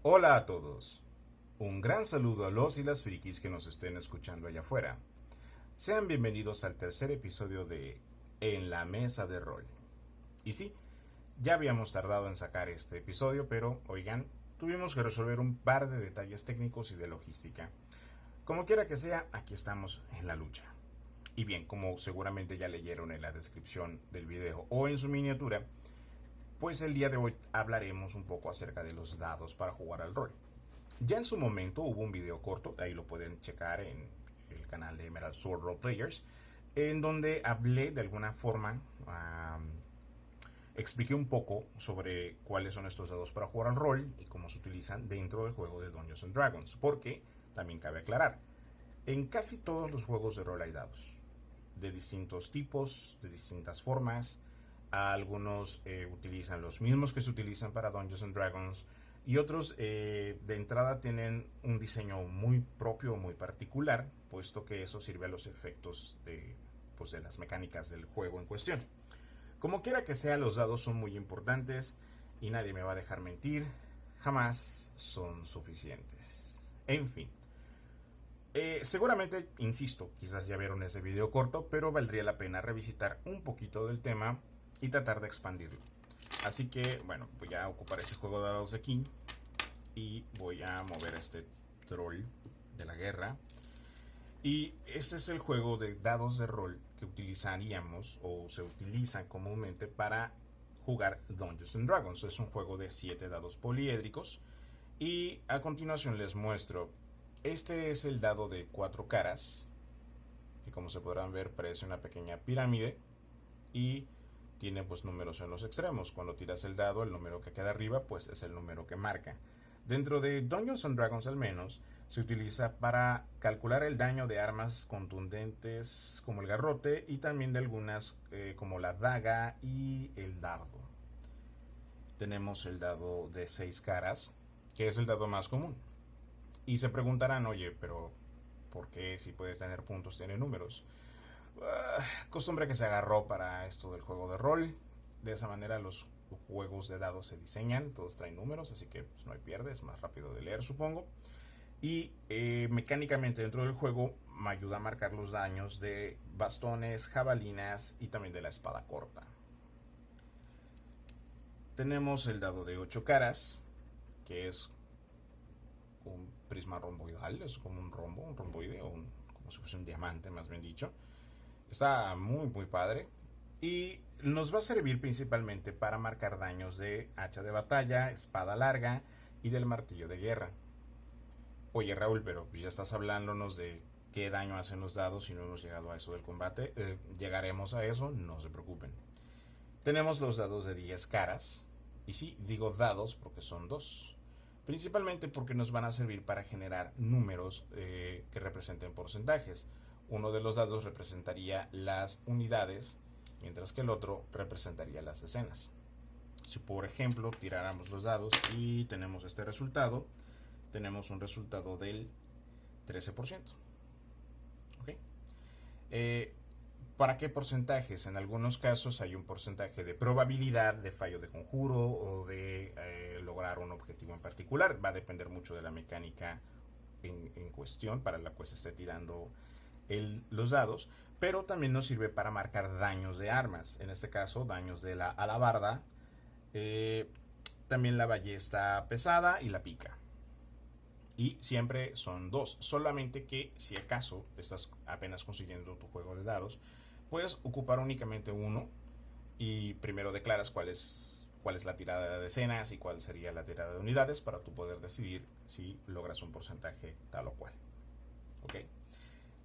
Hola a todos. Un gran saludo a los y las frikis que nos estén escuchando allá afuera. Sean bienvenidos al tercer episodio de En la Mesa de Rol. Y sí, ya habíamos tardado en sacar este episodio, pero oigan, tuvimos que resolver un par de detalles técnicos y de logística. Como quiera que sea, aquí estamos en la lucha. Y bien, como seguramente ya leyeron en la descripción del video o en su miniatura, pues el día de hoy hablaremos un poco acerca de los dados para jugar al rol. Ya en su momento hubo un video corto, ahí lo pueden checar en el canal de Emerald Sword Role Players, en donde hablé de alguna forma, expliqué un poco sobre cuáles son estos dados para jugar al rol y cómo se utilizan dentro del juego de Dungeons and Dragons, porque también cabe aclarar, en casi todos los juegos de rol hay dados, de distintos tipos, de distintas formas. Algunos utilizan los mismos que se utilizan para Dungeons and Dragons y otros de entrada tienen un diseño muy propio, muy particular, puesto que eso sirve a los efectos de las mecánicas del juego en cuestión. Como quiera que sea, los dados son muy importantes y nadie me va a dejar mentir, jamás son suficientes. En fin, seguramente, insisto, quizás ya vieron ese video corto, pero valdría la pena revisitar un poquito del tema y tratar de expandirlo. Así que, bueno, voy a ocupar ese juego de dados de aquí y voy a mover este troll de la guerra. Y este es el juego de dados de rol que utilizaríamos o se utiliza comúnmente para jugar Dungeons and Dragons. Es un juego de 7 dados poliédricos y a continuación les muestro. Este es el dado de 4 caras y como se podrán ver parece una pequeña pirámide y tiene pues números en los extremos. Cuando tiras el dado, el número que queda arriba pues es el número que marca. Dentro de Dungeons and Dragons al menos se utiliza para calcular el daño de armas contundentes como el garrote y también de algunas como la daga y el dardo. Tenemos el dado de 6 caras, que es el dado más común. Y se preguntarán, oye, pero ¿por qué si puede tener puntos tiene números? Costumbre que se agarró para esto del juego de rol. De esa manera los juegos de dados se diseñan, todos traen números, así que pues, no hay pierde, es más rápido de leer supongo. Y mecánicamente dentro del juego me ayuda a marcar los daños de bastones, jabalinas y también de la espada corta. Tenemos el dado de 8 caras, que es un prisma romboidal, es como un rombo, un romboide, o como si fuese un diamante, más bien dicho. Está muy, muy padre. Y nos va a servir principalmente para marcar daños de hacha de batalla, espada larga y del martillo de guerra. Oye Raúl, pero ya estás hablándonos de qué daño hacen los dados y no hemos llegado a eso del combate. Llegaremos a eso, no se preocupen. Tenemos los dados de 10 caras. Y sí, digo dados porque son dos. Principalmente porque nos van a servir para generar números que representen porcentajes. Uno de los dados representaría las unidades, mientras que el otro representaría las decenas. Si por ejemplo tiráramos los dados y tenemos este resultado, tenemos un resultado del 13%. ¿Okay? ¿Para qué porcentajes? En algunos casos hay un porcentaje de probabilidad de fallo de conjuro o de lograr un objetivo en particular. Va a depender mucho de la mecánica en cuestión para la cual se esté tirando los dados, pero también nos sirve para marcar daños de armas. En este caso, daños de la alabarda, también la ballesta pesada y la pica. Y siempre son dos. Solamente que si acaso estás apenas consiguiendo tu juego de dados, puedes ocupar únicamente uno y primero declaras cuál es la tirada de decenas y cuál sería la tirada de unidades para tú poder decidir si logras un porcentaje tal o cual. ¿Ok?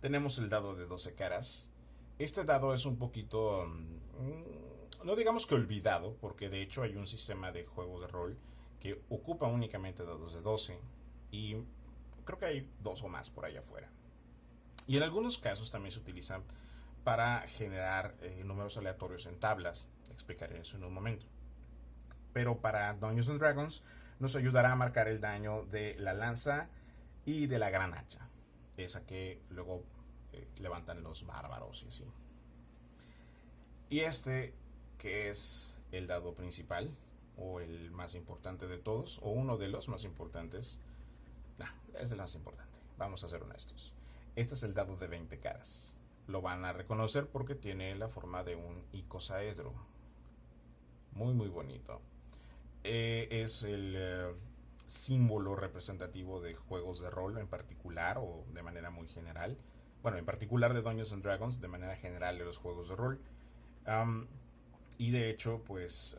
Tenemos el dado de 12 caras. Este dado es un poquito, no digamos que olvidado, porque de hecho hay un sistema de juego de rol que ocupa únicamente dados de 12 y creo que hay dos o más por allá afuera. Y en algunos casos también se utilizan para generar números aleatorios en tablas. Explicaré eso en un momento. Pero para Dungeons and Dragons nos ayudará a marcar el daño de la lanza y de la gran hacha. Esa que luego levantan los bárbaros y así. Y este, que es el dado principal, o el más importante de todos, o uno de los más importantes. No, es el más importante, vamos a ser honestos. Este es el dado de 20 caras. Lo van a reconocer porque tiene la forma de un icosaedro. Muy muy bonito. Es el símbolo representativo de juegos de rol en particular, o de manera muy general. Bueno, en particular de Dungeons and Dragons, de manera general de los juegos de rol. Y de hecho, pues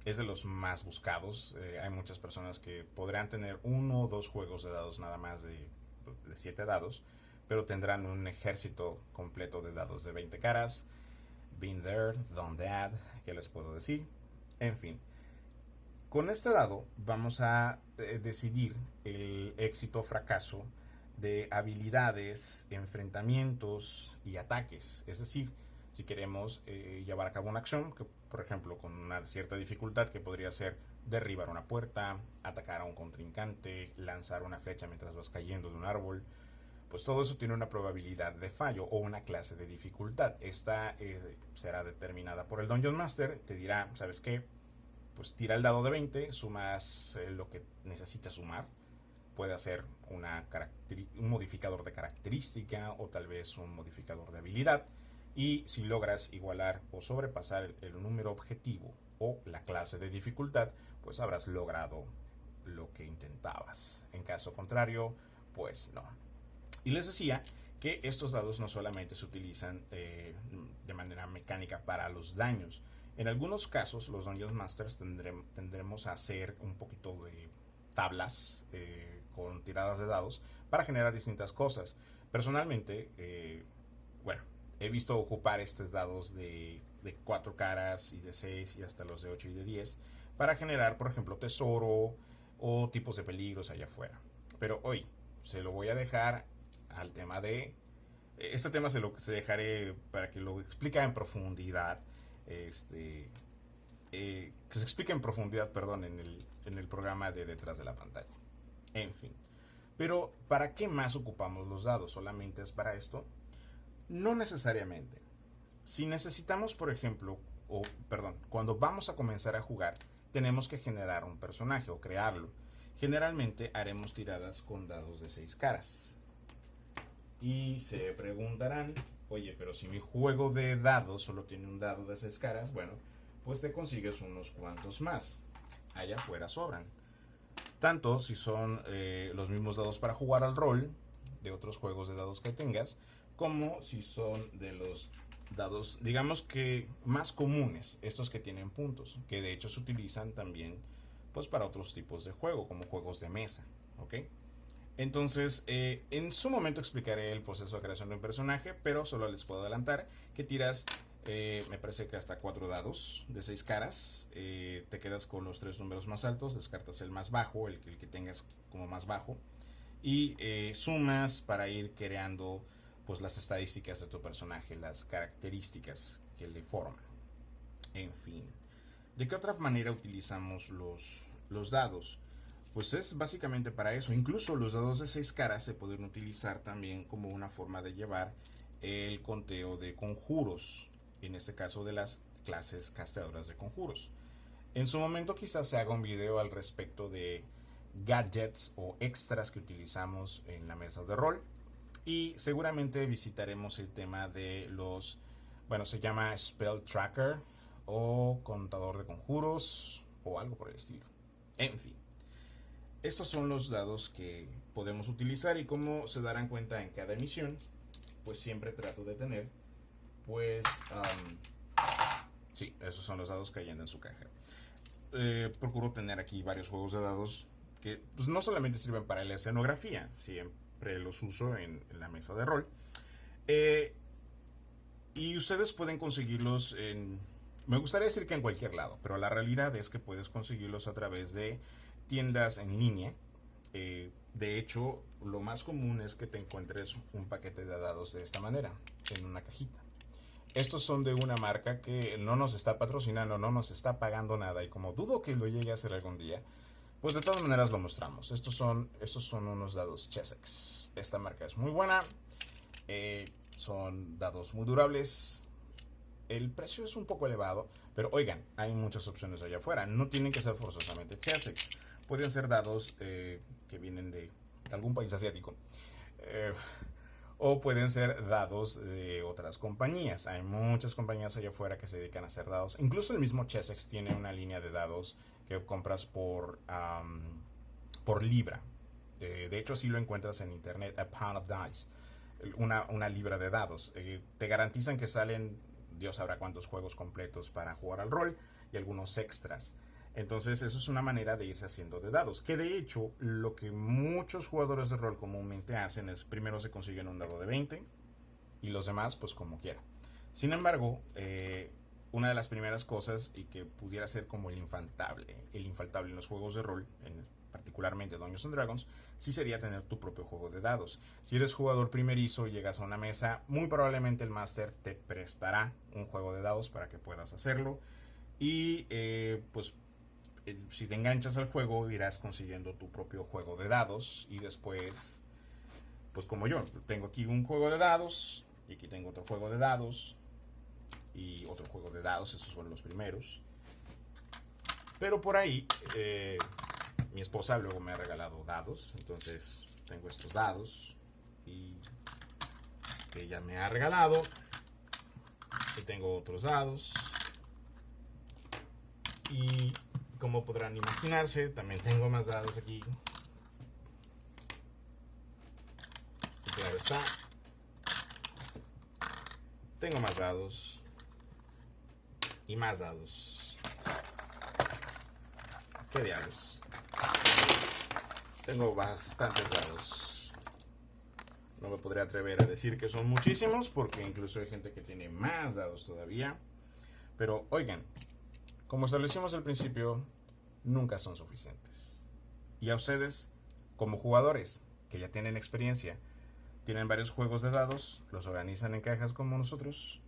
es de los más buscados. Hay muchas personas que podrán tener uno o dos juegos de dados nada más de 7 dados, pero tendrán un ejército completo de dados de 20 caras. Been there, done that, ¿qué les puedo decir? En fin, con este dado vamos a decidir el éxito o fracaso de habilidades, enfrentamientos y ataques. Es decir, si queremos llevar a cabo una acción, que por ejemplo con una cierta dificultad, que podría ser derribar una puerta, atacar a un contrincante, lanzar una flecha mientras vas cayendo de un árbol, pues todo eso tiene una probabilidad de fallo o una clase de dificultad. Esta será determinada por el Dungeon Master. Te dirá, ¿sabes qué? Pues tira el dado de 20, sumas lo que necesitas sumar. Puede ser un modificador de característica o tal vez un modificador de habilidad. Y si logras igualar o sobrepasar el número objetivo o la clase de dificultad, pues habrás logrado lo que intentabas. En caso contrario, pues no. Y les decía que estos dados no solamente se utilizan de manera mecánica para los daños. En algunos casos, los Dungeon Masters tendremos a hacer un poquito de tablas con tiradas de dados para generar distintas cosas. Personalmente, bueno, he visto ocupar estos dados de 4 caras y de 6 y hasta los de 8 y de 10 para generar, por ejemplo, tesoro o tipos de peligros allá afuera. Pero hoy se lo voy a dejar al tema de... Este tema se dejaré para que lo explique en profundidad. Que se explique en profundidad, perdón, en el programa de detrás de la pantalla. En fin. Pero, ¿para qué más ocupamos los dados? ¿Solamente es para esto? No necesariamente. Si necesitamos, por ejemplo, cuando vamos a comenzar a jugar, tenemos que generar un personaje o crearlo. Generalmente haremos tiradas con dados de 6 caras. Y se preguntarán, oye, pero si mi juego de dados solo tiene un dado de 6 caras, bueno, pues te consigues unos cuantos más. Allá afuera sobran. Tanto si son los mismos dados para jugar al rol, de otros juegos de dados que tengas, como si son de los dados, digamos que más comunes, estos que tienen puntos, que de hecho se utilizan también pues para otros tipos de juego, como juegos de mesa, ¿ok? Entonces, en su momento explicaré el proceso de creación de un personaje, pero solo les puedo adelantar que tiras, me parece que hasta 4 dados de 6 caras, te quedas con los 3 números más altos, descartas el más bajo, el que tengas como más bajo, y sumas para ir creando pues las estadísticas de tu personaje, las características que le forman. En fin, ¿de qué otra manera utilizamos los dados? Pues es básicamente para eso. Incluso los dados de 6 caras se pueden utilizar también como una forma de llevar el conteo de conjuros, en este caso de las clases casteadoras de conjuros. En su momento quizás se haga un video al respecto de gadgets o extras que utilizamos en la mesa de rol, y seguramente visitaremos el tema de se llama Spell Tracker o contador de conjuros o algo por el estilo. En fin, estos son los dados que podemos utilizar, y como se darán cuenta en cada emisión, pues siempre trato de tener, pues, sí, esos son los dados cayendo en su caja. Procuro tener aquí varios juegos de dados que pues, no solamente sirven para la escenografía, siempre los uso en la mesa de rol. Y ustedes pueden conseguirlos me gustaría decir que en cualquier lado, pero la realidad es que puedes conseguirlos a través de tiendas en línea. De hecho, lo más común es que te encuentres un paquete de dados de esta manera, en una cajita. Estos son de una marca que no nos está patrocinando, no nos está pagando nada, y como dudo que lo llegue a hacer algún día, pues de todas maneras lo mostramos. Estos son unos dados Chessex. Esta marca es muy buena, son dados muy durables, el precio es un poco elevado, pero oigan, hay muchas opciones allá afuera. No tienen que ser forzosamente Chessex. Pueden ser dados que vienen de algún país asiático. Eh, o pueden ser dados de otras compañías. Hay muchas compañías allá afuera que se dedican a hacer dados. Incluso el mismo Chessex tiene una línea de dados que compras por libra. De hecho, sí lo encuentras en internet, a pound of dice. Una libra de dados. Te garantizan que salen, Dios sabrá cuántos juegos completos para jugar al rol y algunos extras. Entonces eso es una manera de irse haciendo de dados. Que de hecho lo que muchos jugadores de rol comúnmente hacen es primero se consiguen un dado de 20 y los demás pues como quiera. Sin embargo, una de las primeras cosas y que pudiera ser como el infaltable en los juegos de rol, particularmente Dungeons and Dragons, sí sería tener tu propio juego de dados. Si eres jugador primerizo y llegas a una mesa, muy probablemente el máster te prestará un juego de dados para que puedas hacerlo y pues si te enganchas al juego irás consiguiendo tu propio juego de dados y después pues como yo tengo aquí un juego de dados y aquí tengo otro juego de dados y otro juego de dados, esos son los primeros, pero por ahí mi esposa luego me ha regalado dados, entonces tengo estos dados y que ella me ha regalado y tengo otros dados y como podrán imaginarse, también tengo más dados aquí. Y claro está. Tengo más dados. Y más dados. ¿Qué diablos? Tengo bastantes dados. No me podría atrever a decir que son muchísimos, porque incluso hay gente que tiene más dados todavía. Pero oigan, como establecimos al principio, nunca son suficientes. Y a ustedes, como jugadores que ya tienen experiencia, tienen varios juegos de dados, los organizan en cajas como nosotros.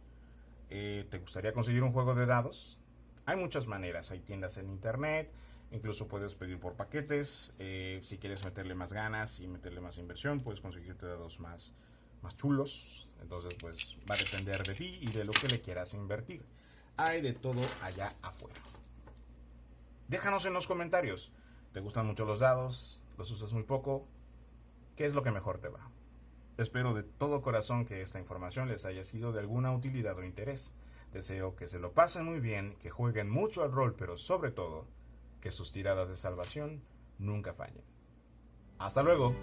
¿Te gustaría conseguir un juego de dados? Hay muchas maneras, hay tiendas en internet, incluso puedes pedir por paquetes. Si quieres meterle más ganas y meterle más inversión, puedes conseguirte dados más chulos. Entonces pues va a depender de ti y de lo que le quieras invertir. Hay de todo allá afuera. Déjanos en los comentarios. ¿Te gustan mucho los dados? ¿Los usas muy poco? ¿Qué es lo que mejor te va? Espero de todo corazón que esta información les haya sido de alguna utilidad o interés. Deseo que se lo pasen muy bien, que jueguen mucho al rol, pero sobre todo, que sus tiradas de salvación nunca fallen. ¡Hasta luego!